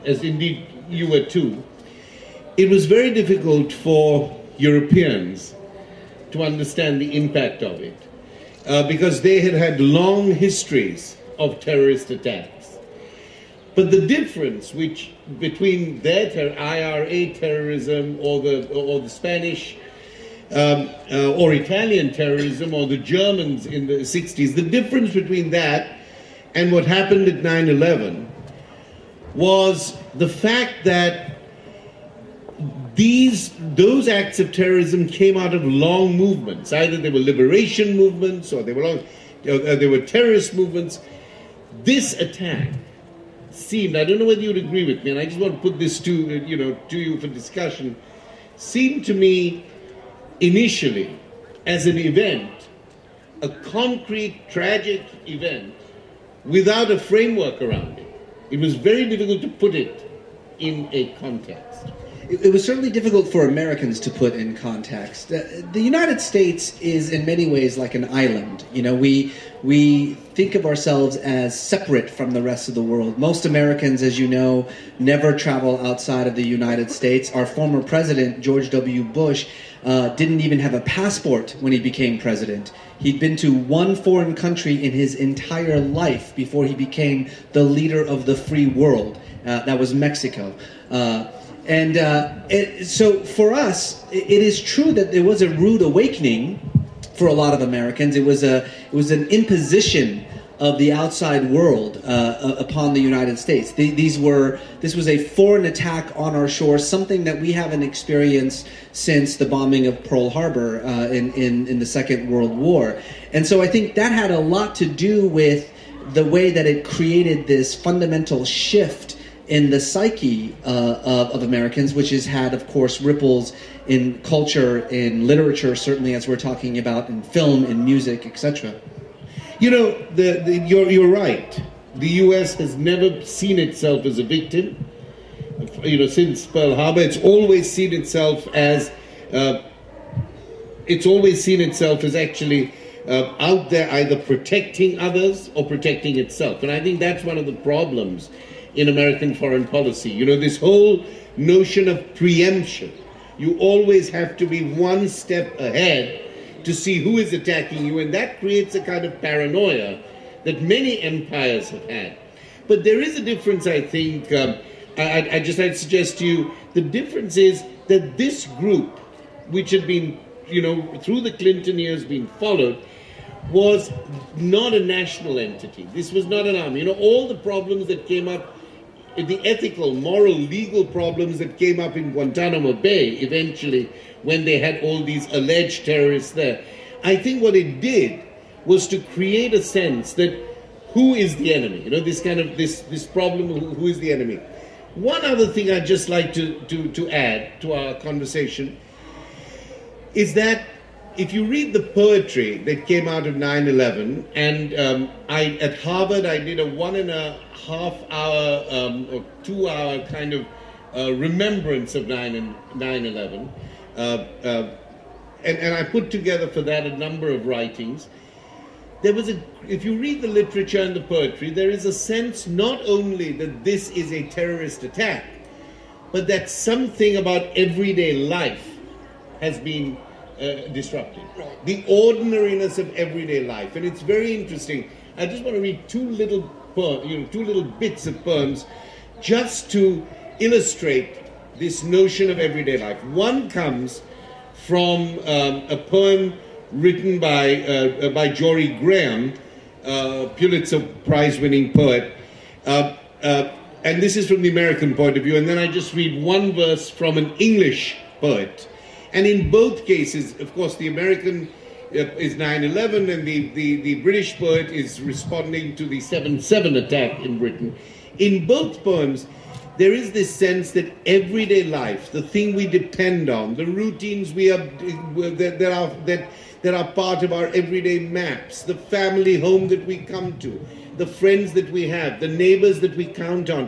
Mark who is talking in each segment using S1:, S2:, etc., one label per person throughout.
S1: as indeed you were too, it was very difficult for Europeans to understand the impact of it because they had had long histories of terrorist attacks. But the difference between their IRA terrorism or the Spanish or Italian terrorism or the Germans in the 60s, the difference between that and what happened at 9/11 was the fact that those acts of terrorism came out of long movements. Either they were liberation movements or they were terrorist movements. This attack seemed, I don't know whether you'd agree with me, and I just want to put this to you for discussion, seemed to me initially as an event, a concrete, tragic event without a framework around it. It was very difficult to put it in a context.
S2: It was certainly difficult for Americans to put in context. The United States is in many ways like an island. You know, we think of ourselves as separate from the rest of the world. Most Americans, as you know, never travel outside of the United States. Our former president, George W. Bush, didn't even have a passport when he became president. He'd been to one foreign country in his entire life before he became the leader of the free world. That was Mexico. So for us, it is true that there was a rude awakening for a lot of Americans. It was an imposition of the outside world upon the United States. This was a foreign attack on our shores, something that we haven't experienced since the bombing of Pearl Harbor in the Second World War. And so I think that had a lot to do with the way that it created this fundamental shift in the psyche of Americans, which has had, of course, ripples in culture, in literature, certainly as we're talking about, in film, in music, etc.
S1: You know, you're right. The U.S. has never seen itself as a victim. You know, since Pearl Harbor, it's always seen itself as actually out there, either protecting others or protecting itself. And I think that's one of the problems in American foreign policy. You know, this whole notion of preemption. You always have to be one step ahead to see who is attacking you, and that creates a kind of paranoia that many empires have had. But there is a difference, I think. I'd suggest to you, the difference is that this group, which had been, you know, through the Clinton years been followed, was not a national entity. This was not an army. You know, all the problems that came up, the ethical, moral, legal problems that came up in Guantanamo Bay eventually when they had all these alleged terrorists there, I think what it did was to create a sense that who is the enemy? You know, this kind of, this problem, who is the enemy? One other thing I'd just like to add to our conversation is that if you read the poetry that came out of 9/11, and at Harvard I did a 1.5 hour or 2 hour kind of remembrance of 9/11, and I put together for that a number of writings. If you read the literature and the poetry, there is a sense not only that this is a terrorist attack, but that something about everyday life has been disrupted. The ordinariness of everyday life. And it's very interesting. I just want to read two little bits of poems just to illustrate this notion of everyday life. One comes from a poem written by Jory Graham, Pulitzer Prize-winning poet. And this is from the American point of view. And then I just read one verse from an English poet. And in both cases, of course, the American is 9/11, and the British poet is responding to the 7/7 attack in Britain. In both poems, there is this sense that everyday life, the thing we depend on, the routines that are part of our everyday maps, the family home that we come to, the friends that we have, the neighbors that we count on,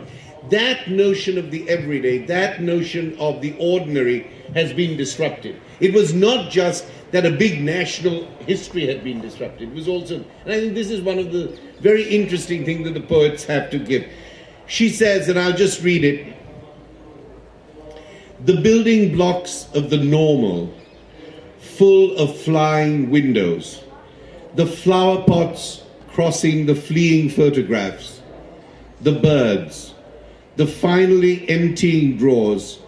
S1: that notion of the everyday, that notion of the ordinary has been disrupted. It was not just that a big national history had been disrupted. It was also, and I think this is one of the very interesting things that the poets have to give. She says, and I'll just read it, the building blocks of the normal, full of flying windows, the flower pots crossing the fleeing photographs, the birds, the finally emptying drawers.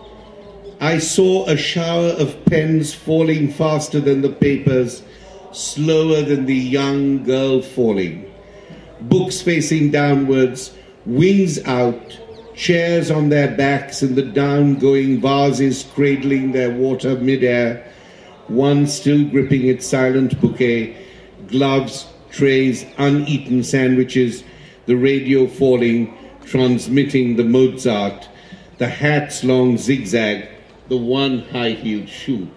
S1: I saw a shower of pens falling faster than the papers, slower than the young girl falling. Books facing downwards, wings out, chairs on their backs and the down-going vases cradling their water mid-air, one still gripping its silent bouquet, gloves, trays, uneaten sandwiches, the radio falling, transmitting the Mozart, the hat's long zigzag, the one high-heeled shoe.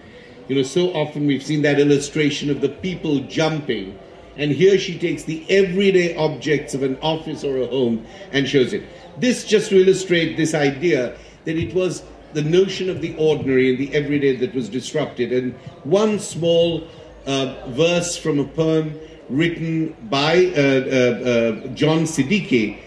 S1: You know, so often we've seen that illustration of the people jumping, and here she takes the everyday objects of an office or a home and shows it. This just to illustrate this idea that it was the notion of the ordinary and the everyday that was disrupted. And one small verse from a poem written by John Siddiqui